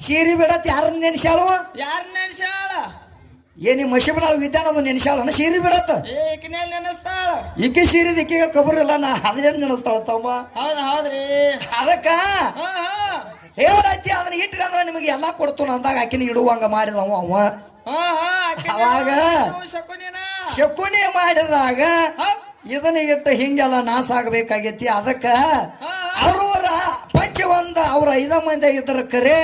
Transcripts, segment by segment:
ಸೀರಿ ಬಿಡತ್ ಯಾರನ್ನ ನೆನ್ಸ್ಯಾಳು? ಯಾರನ್ನ ನೆನ್ಸಾಳ? ಏನಿ ಮಶಿಬನಾಳ ವಿದ್ಯಾನ ಅದು ನೆನ್ಸ್ಯಾಳನ ಸೀರಿ ಬಿಡತ್ತ? ಈಕಿನ ನೆನಸ್ತಾಳ. ಈಕೆ ಸೀರಿದ ಈಕೆಗ ಕಬರ್ ಇಲ್ಲ, ನಾ ಅದೇನ್ ನೆನಸ್ತಾಳ ತಮ್ಮ? ಹೌದ್ರಿ. ಅದಕ್ಕ ಹೇಳೈತಿ ಅದನ್ನ ಇಟ್ರಿ ಅಂದ್ರ ನಿಮಗೆ ಎಲ್ಲಾ ಕೊಡ್ತು ಅಂದಾಗ ಆಕಿನ ಇಡುವಂಗ ಮಾಡಿದವ ಅವ. ಅವಾಗ ಶಕುನಿ ಮಾಡಿದಾಗ ಇದನ್ನ ಇಟ್ಟು ಹಿಂಗೆಲ್ಲ ನಾಶ ಆಗಬೇಕಾಗೈತಿ. ಅದಕ್ಕ ಅವ್ರವರ ಪಂಚವಂದ ಅವ್ರ 5 ಮಂದಿ ಇದ್ರ ಕರೆ,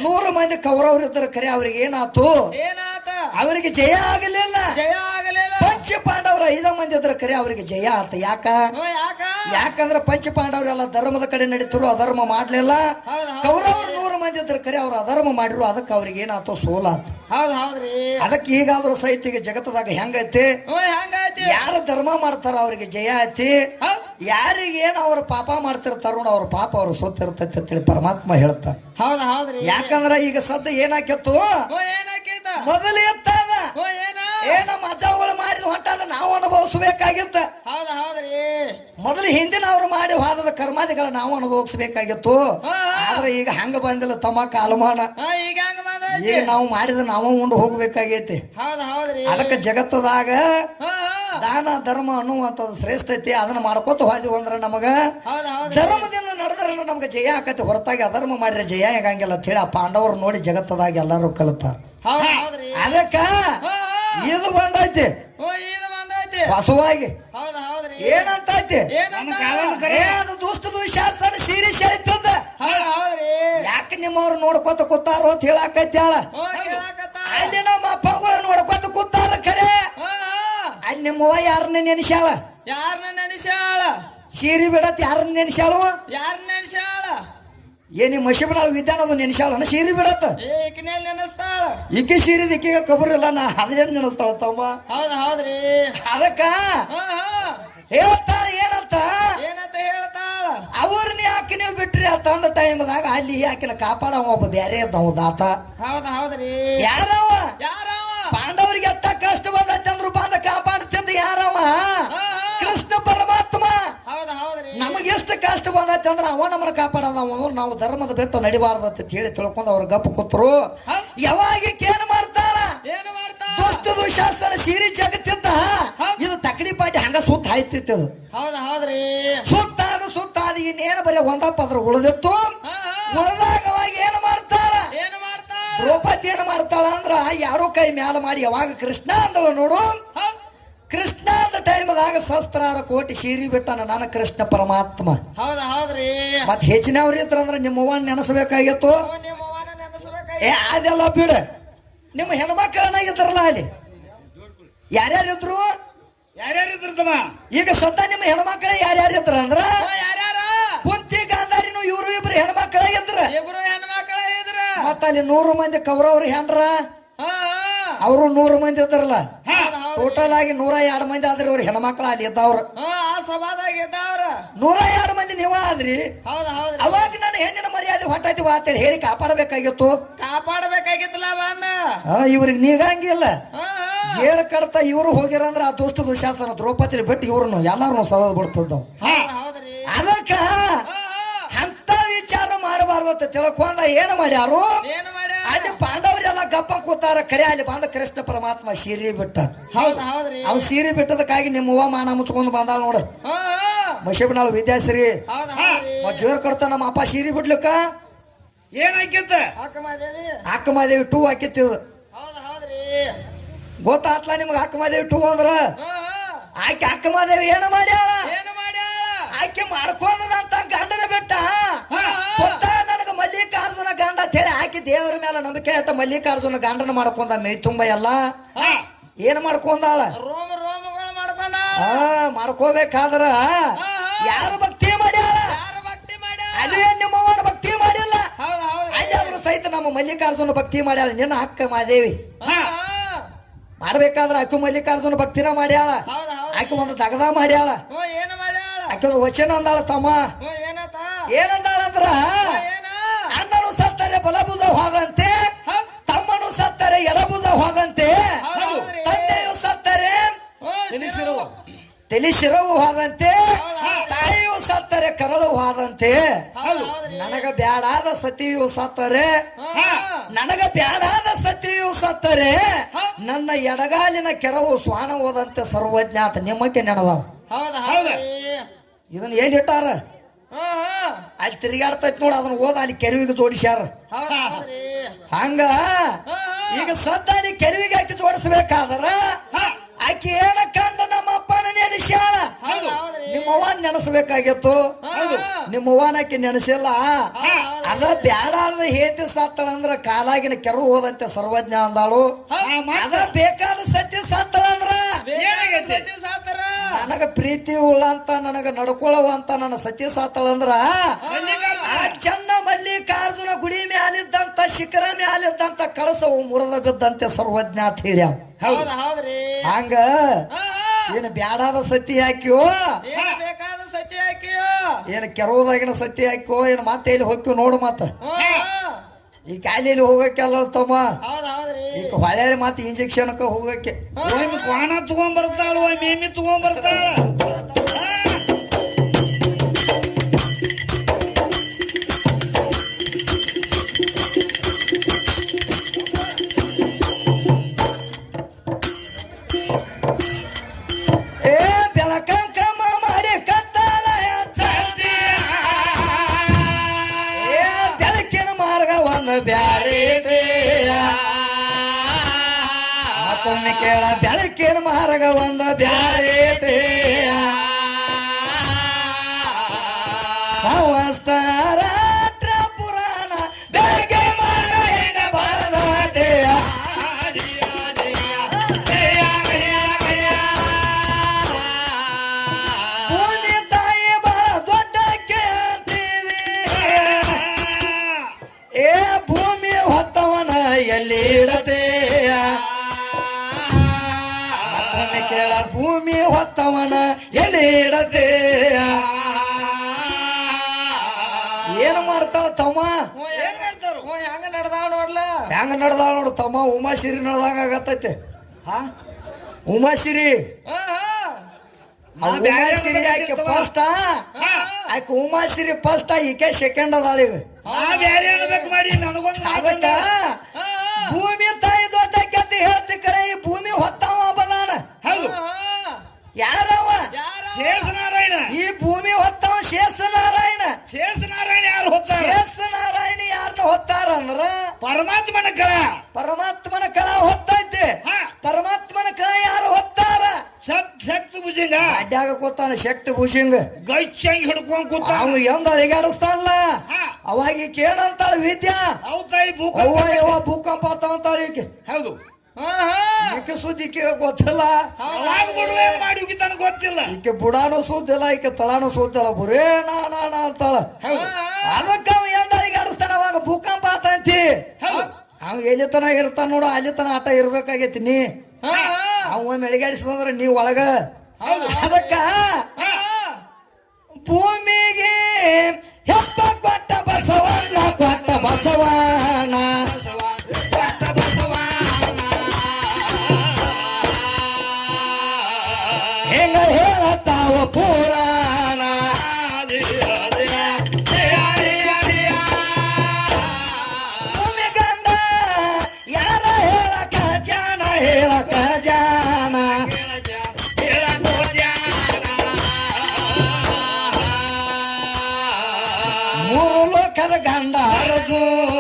100 ಮಂದಿ ಕೌರವ್ರ ಇದ್ರ ಕರೆ, ಅವ್ರಿಗೆ ಏನಾತು? ಅವರಿಗೆ ಜಯ ಆಗಲಿಲ್ಲ. ಪಂಚ ಪಾಂಡವ್ರ 5 ಮಂದಿ ಇದ್ರ ಕರೆ ಅವ್ರಿಗೆ ಜಯ ಆತ. ಯಾಕಂದ್ರ ಪಂಚ ಪಾಂಡವ್ರೆಲ್ಲ ಧರ್ಮದ ಕಡೆ ನಡೀತರು, ಅಧರ್ಮ ಮಾಡ್ಲಿಲ್ಲ. ಕೌರವ್ರ 100 ಮಂದಿ ಇದ್ರ ಕರೆ ಅವ್ರ ಅಧರ್ಮ ಮಾಡಿರು, ಅದಕ್ಕೆ ಅವ್ರಿಗೆ ಏನಾತು? ಸೋಲಾತ. ಅದಕ್ಕೆ ಈಗಾದ್ರೂ ಸಹಿತ ಜಗತ್ತದಾಗ ಹೆಂಗೈತಿ? ಯಾರು ಧರ್ಮ ಮಾಡ್ತಾರ ಅವ್ರಿಗೆ ಜಯ ಐತಿ, ಯಾರಿಗೇನು ಅವ್ರ ಪಾಪ ಮಾಡ್ತಿರ್ತಾರ ನೋಡ ಅವ್ರ ಪಾಪ ಅವ್ರ ಸೋತಿರ್ತೈತಿ ಅಂತೇಳಿ ಪರಮಾತ್ಮ ಹೇಳ್ತ. ಯಾಕಂದ್ರ ಈಗ ಸದ್ದ ಏನಾಕಿತ್ತು? ಮೊದಲು ಎತ್ತಾದ ನಮ್ಮ ಅಜ್ಜಗಳು ಮಾಡಿದ ಹೊಂಟಾದ ನಾವು ಅನುಭವಿಸಬೇಕಾಗಿತ್ತ. ಮೊದಲು ಹಿಂದಿನ ಅವ್ರು ಮಾಡಿ ಹೋದ ಕರ್ಮಾದಿಗಳ ನಾವು ಅನುಭವಿಸಬೇಕಾಗಿತ್ತು. ಆದ್ರೆ ಈಗ ಹಂಗ ಬಂದಿಲ್ಲ ತಮ್ಮ ಕಾಲಮಾನ. ಈಗ ನಾವು ಮಾಡಿದ ನಾವು ಉಂಡು ಹೋಗ್ಬೇಕಾಗೈತಿ. ಅದಕ್ಕೆ ಜಗತ್ತದಾಗ ದಾನ ಧರ್ಮ ಅನ್ನುವಂಥದ್ದು ಶ್ರೇಷ್ಠ ಐತಿ. ಅದನ್ನ ಮಾಡ್ಕೋತ ಹೋದಿವಿ ಅಂದ್ರ ನಮಗ ಧರ್ಮದಿಂದ ನಡೆದ್ರ ನಮ್ಗೆ ಜಯ ಆಕತಿ, ಹೊರತಾಗಿ ಅಧರ್ಮ ಮಾಡಿದ್ರೆ ಜಯ ಆಗಂಗಿಲ್ಲ ಅಂತ ಹೇಳಿ ಆ ಪಾಂಡವರು ನೋಡಿ ಜಗತ್ತದಾಗ ಎಲ್ಲಾರು ಕಲಿತಾರ. ಅದಕ್ಕ ಇದು ಬಂದೈತಿ ಬಸವಾಗಿ. ಏನಂತೈತಿ? ಅದು ದುಷ್ಟ ದುಶಾಸನ ಸೀರೆ ಶಾಯ್ತದ. ಯಾಕೆ ನಿಮ್ಮವ್ರು ನೋಡ್ಕೊತ ಕೂತಾರೋ ಅಂತ ಹೇಳಾಕೈತಿ. ಅಲ್ಲಿ ನಮ್ಮ ಅಪ್ಪಗಳು ನೋಡ್ಕೊತ ಕೂತಾರ ಖರೆ, ಅಲ್ಲಿ ನಿಮ್ಮವ್ವ ಯಾರನ್ನ ನೆನೆಸ್ಯಾಳ? ಸೀರಿ ಬಿಡತ್ ಯಾರನ್ನ ನೆನೆಸ್ಯಾಳು? ಏನಿ ಮಶಿಬನಾಳ ವಿದ್ಯಾನ ಅದು ನೆನೆಸ್ಯಾಳನ ಸೀರಿ ಬಿಡತ್ತ? ಈಕೆ ಸೀರಿದ ಈಕೆಗ ಕಬರ್ ಇಲ್ಲ, ನಾ ಅದೇನ್ ನೆನೆಸ್ತಾಳ ತಮ್ಮ? ಅದಕ್ಕ ಹೇಳ್ತಾಳ ಏನಂತ? ಅವ್ರನ್ನ ಯಾಕೆ ನೀವು ಬಿಟ್ರಿ ಅಂತ ಅಂದ ಟೈಮ್ದಾಗ ಅಲ್ಲಿ ಆಕಿನ ಕಾಪಾಡವ ಒಬ್ಬ ಬ್ಯಾರೆ ಇದ್ದವ ದಾತ. ಯಾರವ? ಪಾಂಡವರಿಗೆ ಎಷ್ಟ ಕಷ್ಟ ಬಂದ ಚಂದ್ರ ಬಂದ ಕಾಪಾಡ್ತಿದ್ದ ಯಾರವ? ಕೃಷ್ಣ ಪರಮಾತ್ಮ. ನಮಗೆ ಎಷ್ಟು ಕಷ್ಟ ಬಂದೈತೆ ಅಂದ್ರೆ ಅವ ನಮ್ಮನ್ನ ಕಾಪಾಡೋದು. ನಾವು ಧರ್ಮದ ಬಿಟ್ಟು ನಡಿಬಾರ್ದು ಅಂತ ಹೇಳಿ ತಿಳ್ಕೊಂಡು ಅವ್ರ ಗಪ್ಪ ಕೂತರು. ಯಾವಾಗ ಏನ್ ಮಾಡ್ತಾಳ? ದುಷ್ಟ ದುಶಾಸನ ಸೀರಿ ಜಗತ್ತಿದ್ದ ಇದು ತಕಡಿ ಪಾಟಿ ಹಂಗ ಸುತ್ತ ಹಾಯ್ತಿತ್ತು. ಸುತ್ತಾದ ಇನ್ನೇನು ಬರೀ ಒಂದ ಪದ್ರ ಉಳಿದಿತ್ತು. ಉಳಿದಾಗ ಅವಾಗ ಏನ್ ಮಾಡ್ತಾಳ? ದ್ರೌಪದಿ ಏನ್ ಮಾಡ್ತಾಳ ಅಂದ್ರ ಯಾರೋ ಕೈ ಮ್ಯಾಲ ಮಾಡಿ ಯಾವಾಗ ಕೃಷ್ಣ ಅಂದವ ನೋಡು. ಕೃಷ್ಣ ಅಂದ ಟೈಮ್ದಾಗ ಸಹಸ್ರಾರ ಕೋಟಿ ಸೀರಿ ಬಿಟ್ಟನ ನಾನು ಕೃಷ್ಣ ಪರಮಾತ್ಮ. ಮತ್ ಹೆಚ್ಚಿನವ್ರ ಇದ್ರ ಅಂದ್ರೆ ನಿಮ್ಮವ್ವನ್ನ ನೆನಸ್ಬೇಕಾಗಿತ್ತು. ಅದೆಲ್ಲ ಬಿಡ, ನಿಮ್ಮ ಹೆಣ್ಮಕ್ಳನ್ನಾಗಿದ್ರಲ್ಲ ಅಲ್ಲಿ ಯಾರ್ಯಾರಿದ್ರು? ಈಗ ಸದ್ದ ನಿಮ್ಮ ಹೆಣ್ಮಕ್ಳೇ ಯಾರ್ಯಾರಿದ್ರ ಅಂದ್ರ ಕುಂತಿ ಗಾಂಧಾರಿನು ಇವ್ರು ಇಬ್ರು ಹೆಣ್ಮಕ್ಳಾಗಿದ್ರ. ಮತ್ತ ಅಲ್ಲಿ 100 ಮಂದಿ ಕೌರವ್ರ ಹೆಂಡ್ರ ಅವರು 100 ಮಂದಿ ಇದ್ರಲ್ಲ. ಟೋಟಲ್ ಆಗಿ 102 ಮಂದಿ ಆದ್ರಿ ಅವ್ರ ಹೆಣ್ಮಕ್ಳ ಅಲ್ಲಿ ಇದ್ದವ್ರ. 102 ಮಂದಿ ನೀವ ಆದ್ರಿ. ಅವಾಗ ನಾನು ಹೆಣ್ಣಿನ ಮರ್ಯಾದೆ ಹೊಂಟಾಯ್ತಿವ ಅಂತೇಳಿ ಹೇಳಿ ಕಾಪಾಡಬೇಕಾಗಿತ್ತಲ್ಲ. ಇವ್ರಿಗೆ ನೀಗಂಗಿಲ್ಲ. ಜೇಲ ಕಡ್ತ ಇವ್ರು ಹೋಗಿರಂದ್ರ ಆ ದುಷ್ಟ ದುಶಾಸನ ದ್ರೌಪದಿ ಬಿಟ್ಟು ಇವ್ರನ್ನು ಎಲ್ಲಾರು ಸಲದ್ ಬಿಡ್ತಿದ್ದವ್. ಅದಕ್ಕ ಅಂತ ವಿಚಾರ ಮಾಡಬಾರ್ದು ಅಂತ ತಿಳ್ಕೊಂಡ ಏನ್ ಮಾಡ್ಯಾರು? ಅಲ್ಲಿ ಪಾಂಡವರೆಲ್ಲ ಗಪ್ಪ ಕೂತಾರ ಖರೆ. ಅಲ್ಲಿ ಬಂದ ಕೃಷ್ಣ ಪರಮಾತ್ಮ ಸೀರೆ ಬಿಟ್ಟ. ಅವ್ ಸೀರೆ ಬಿಟ್ಟದಕ್ಕಾಗಿ ನಿಮ್ಮ ಅವ್ವ ಮಾನ ಮುಚ್ಕೊಂಡ್ ಬಂದಾಳ ನೋಡು. ಮಶಿಬನಾಳ ವಿದ್ಯಾಶ್ರೀ ಜೋರ್ ಕಡ್ತ ನಮ್ಮ ಅಪ್ಪ ಸೀರೆ ಬಿಡ್ಲಿಕ್ಕ ಏನ್ ಹಾಕಿತ್ತ? ಅಕ್ಕಮಾದೇವಿ 2 ಹಾಕಿತ್ತಿದ. ಗೊತ್ತಾತ್ಲ ನಿಮ್ಗ ಅಕ್ಕಮಾದೇವಿ 2 ಅಂದ್ರ? ಆಕೆ ಅಕ್ಕಮಾದೇವಿ ಏನ ಮಾಡ್ಯಾಳ? ಆಕೆ ಮಾಡ್ಕೊಂಡದಂತ ಗಂಡನ ಬಿಟ್ಟ. ನನಗ ಮಲ್ಲಿಕಾರ್ಜುನ ಗಂಡ ಅಂತ ಹೇಳಿ ಆಕೆ ದೇವರ ಮೇಲೆ ನಂಬಿಕೆ ಇಟ್ಟ ಮಲ್ಲಿಕಾರ್ಜುನ ಗಂಡನ ಮಾಡ್ಕೊಂಡ ಮೈ ತುಂಬ ಎಲ್ಲ ಏನ್ ಮಾಡ್ಕೊಂಡಾಳ? ಮಾಡ್ಕೋಬೇಕಾದ್ರ ಯಾರ ಭಕ್ತಿ ಮಾಡ್ಯಾಳ? ಅಲ್ಲಿ ನಿಮ್ಮವನ ಭಕ್ತಿ ಮಾಡಿಲ್ಲ. ಅಲ್ಲಿ ಆದ್ರೂ ಸಹಿತ ನಮ್ಮ ಮಲ್ಲಿಕಾರ್ಜುನ ಭಕ್ತಿ ಮಾಡ್ಯಾಳ. ನಿನ್ನ ಅಕ್ಕ ಮಾದೇವಿ ಮಾಡ್ಬೇಕಾದ್ರ ಅಕ್ಕ ಮಲ್ಲಿಕಾರ್ಜುನ ಭಕ್ತಿನ ಮಾಡ್ಯಾಳ. ಆಕೆ ಒಂದು ದಗದ ಮಾಡ್ಯಾಳ. ಆಕೆ ಒಂದು ವಚನ ಅಂದಾಳ ತಮ್ಮ. ಏನಂದಾಳ ಅಂದ್ರ ಅಣ್ಣನು ಸತ್ತರೆ ಬಲಭುಜ ಹೋದಂತೆ, ತಮ್ಮನು ಸತ್ತರೆ ಎಡಭುಜ ಹೋದಂತೆ, ತಂದೆಯು ಸತ್ತರೆ ತಲೆ ಶಿರವು ಹೋದಂತೆ, ತಾಯಿಯು ಸತ್ತರೆ ಕರಳು ಹೋದಂತೆ. ನನಗ ಬ್ಯಾಡಾದ ಸತಿಯು ಸತ್ತರೆ ನನಗ ಬ್ಯಾಡಾದ ಸತಿಯು ಸತ್ತರೆ ನನ್ನ ಎಡಗಾಲಿನ ಕೆರವು ಸ್ವಾನ ಹೋದಂತೆ ಸರ್ವಜ್ಞಾತ ನಿಮ್ಮಕ್ಕೆ ನೆನದಾವ. ಹೌದ ಹೌದ್ರಿ ಇದನ್ನ ಎಲ್ಲಿ ಇಟ್ಟಾರ ಅಲ್ಲಿ ತಿರುಗಾಡ್ತೈತ್ ನೋಡ, ಅದನ್ನ ಓದ ಅಲ್ಲಿ ಕೆರವಿಗೆ ಜೋಡಿಸ್ಯಾರ. ಹೌದ ಹೌದ್ರಿ ಹಂಗ ಈಗ ಸದ್ದ ಅಲ್ಲಿ ಕೆರವಿಗೆ ಹಾಕಿ ಜೋಡಿಸ್ಬೇಕಾದ್ರ ಆಕಿ ಏನ ಕಂಡ ನಮ್ಮ ಅಪ್ಪನ ನೆನೆಸ್ಯಾಳ. ಹೌದ ಹೌದ್ರಿ ನಿಮ್ಮವ್ವ ನೆನೆಸ್ಬೇಕಾಗಿತ್ತು, ನಿಮ್ಮವ್ವನ ಆಕಿ ನೆನೆಸಿಲ್ಲ. ಅದ ಬ್ಯಾಡಾದ ಹೇತಿ ಸತ್ತಳ ಅಂದ್ರ ಕಾಲಾಗಿನ ಕೆರು ಹೋದಂತೆ ಸರ್ವಜ್ಞ ಅಂದಾಳು. ಅದ ಬೇಕಾದ ಸತ್ಯ ಸತ್ತಳ ಅಂದ್ರ ಸತ್ಯ ಸಾತರ ನನಗ ಪ್ರೀತಿ ಉಳ್ಳಂತ ನನಗ ನಡ್ಕೊಳ್ಳುವ ಅಂತ ನನ್ನ ಸತ್ಯ ಸಾತಳ ಅಂದ್ರ ಆ ಚೆನ್ನ ಮಲ್ಲಿಕಾರ್ಜುನ ಗುಡಿ ಮ್ಯಾಲಿದ್ದಂತ ಶಿಖರ ಮ್ಯಾಲಿದ್ದಂತ ಕಳಸವು ಮುರಿದ ಬಿದ್ದಂತೆ ಸರ್ವಜ್ಞ ಅಂತ ಹೇಳ್ಯಾವ. ಹೌದ ಹೌದ್ರಿ ಹಂಗ ಏನ್ ಬ್ಯಾಡಾದ ಸತ್ಯ ಹಾಕ್ಯೋ, ಏನ್ ಬೇಕಾದ ಸತ್ಯ ಹಾಕಿಯೋ, ಏನ್ ಕೆರೋದಾಗಿನ ಸತ್ಯ ಹಾಕ್ಯೋ, ಏನ್ ಮತ್ತೆ ಇಲ್ಲಿ ಹೋಗ್ಯೋ ನೋಡು. ಮತ್ತ ಈ ಕಾಯಿಲೆಯಲ್ಲಿ ಹೋಗಕ್ಕೆಲ್ಲ ತಮ್ಮ, ಹೌದ ಹೌದ್ರಿ ಈಗ ಹೊಳೆ ಮತ್ತೆ ಇಂಜೆಕ್ಷನ್ ಹೋಗಕ್ಕೆ ಒಮ್ಮೆ ಕ್ವಾಣ ತಗೊಂಡ್ ಬರ್ತಾಳ, ಒಮ್ಮೆ ಮೇಮಿ ತಗೊಂಡ್ ಬರ್ತಾಳ. ಏ ಬೆಳಕಂಕಮ್ಮ ಮಾಡಿ ಕತ್ತಲ ಏ ಬೆಳಕಿನ ಮಾರ್ಗ ಒಂದು ಬ್ಯಾರೆ ಮತ್ತೊಮ್ಮೆ ಕೇಳ, ಬೆಳಕಿನ ಮಾರ್ಗ ಒಂದು ಬ್ಯಾರೆ ಸಂವತ್ಸರಾತ್ರ ಪುರಾಣ ಬೆಳಕಿನ ಮಾರ್ಗ ಹೆಂಗ ಬರದೆ ಭೂಮಿ ತಾಯಿ ಬಹಳ ದೊಡ್ಡಕ್ಕೆ ಅಂತೀವಿ. ಏ ಭೂಮಿ ಹೊತ್ತವನ ಎಲ್ಲಿ ಇಡತೆಯ ಮತ್ತೊಮ್ಮೆ ಕೇಳ, ಭೂಮಿ ಹೊತ್ತವನ ಎಲ್ಲಿ ಇಡತೆಯ. ಏನು ಮಾಡ್ತಾಳ ತಮ್ಮ, ಏನ್ ಮಾಡ್ತಾರು? ಹೆಂಗ ನಡ್ದಾವ ನೋಡ್ಲ. ಹೆಂಗ ನಡ್ದಾಳ ನೋಡು ತಮ್ಮ, ಉಮಾಶಿರಿ ನಡ್ದಂಗ ಆಗತ್ತೈತೆ. ಹಾ ಉಮಾಶಿರಿ ಉಮಾಶಿರಿ ಆಕೆ ಫಸ್ಟ್, ಆಕೆ ಉಮಾಶಿರಿ ಫಸ್ಟ್, ಈಕೆ ಸೆಕೆಂಡ್ ಅದಾಳ. ಈಗ ನಾ ಬ್ಯಾರೆ ಅನ್ಬೇಕು ಮಾಡಿ ನನಗೊಂದು ಅದಕ್ಕ ಭೂಮಿ ತಾಯಿ ದೊಡ್ಡಕ್ಕೆ ಅಂತ ಹೇಳ್ತಿ ಕರೆ, ಈ ಭೂಮಿ ಹೊತ್ತವ ಬದಾನ. ಹೌದು ಯಾರವ? ಶೇಷನಾರಾಯಣ. ಈ ಭೂಮಿ ಹೊತ್ತವ ಶೇಷನಾರಾಯಣ. ಶೇಷನಾರಾಯಣ ಯಾರು ಹೊತ್ತಾರ? ಶೇಷನಾರಾಯಣ ಯಾರನ್ನ ಹೊತ್ತಾರ ಅಂದ್ರ ಪರಮಾತ್ಮನ ಕಳ. ಪರಮಾತ್ಮನ ಕಳ ಹೊತ್ತೈತಿ. ಪರಮಾತ್ಮನ ಕಳ ಯಾರು ಹೊತ್ತಾರ? ಶಕ್ತಿ ಭುಜಂಗ ಅಡ್ಡಾಗ ಕೂತಾನ ಶಕ್ತಿ ಭೂಷಿಂಗ್ ಗೈಚಂಗ್ ಹಿಡ್ಕೊಂಡ್ ಕೂತ. ಅವ ಎಂದ ಅಳಿಗಾಡಿಸ್ತಾನಲ್ಲ, ಅವಾಗ ಈಕೆ ಏನಂತಾಳ ವಿದ್ಯಾ, ಹೌದಾಯಿ ಅವ್ವ ಯವ್ವ ಭೂಕಂಪ ಅಂತಾಳ ಈಕೆ. ಹೌದು ಈಕೆ ಸುದ್ದಿ ಈಕೆ ಗೊತ್ತಿಲ್ಲ, ಅವಾಗ ಬಿಡುವೆ ಮಾಡಿ ಹೋಗಿತಾನ ಗೊತ್ತಿಲ್ಲ. ಈಕೆ ಬುಡಾನು ಸುದ್ದಿಲ್ಲ, ಈಕೆ ತಳಾನು ಸುದ್ದಿಲ್ಲ, ಬರೇ ನಾ ಅಂತಾಳ. ಅದಕ್ಕ ಅವ ಎಂದ ಅಳಿಗಾಡಿಸ್ತಾನ, ಅವಾಗ ಭೂಕಂಪ ಆತಂತಿ. ಅವ ಎಲ್ಲಿ ತನ ಇರ್ತಾನ ನೋಡು, ಅಲ್ಲಿ ತನ ಆಟ ಇರ್ಬೇಕಾಗೈತಿ. ನೀ ಅವ ಮೆಳಿಗಾಡಿಸಿದಂದ್ರ ನೀವ್ ಒಳಗ. ಅದಕ್ಕ ಭೂಮಿಗೆ ಹೆಪ್ಪ ಕೊಟ್ಟ ಬಸವಣ್ಣ, ಕೊಟ್ಟ ಬಸವಣ್ಣ ಹೆಂಗ ಹೇಳತಾವ ಪುರಾಣ. ಭೂಮಿ ಗಂಡ ಯಾರ ಹೇಳಕ ಜಾನ, ಹೇಳಕ ಜಾನ. ಮೂರು ಲೋಕದ ಗಂಡ ಅರ್ಜುನ,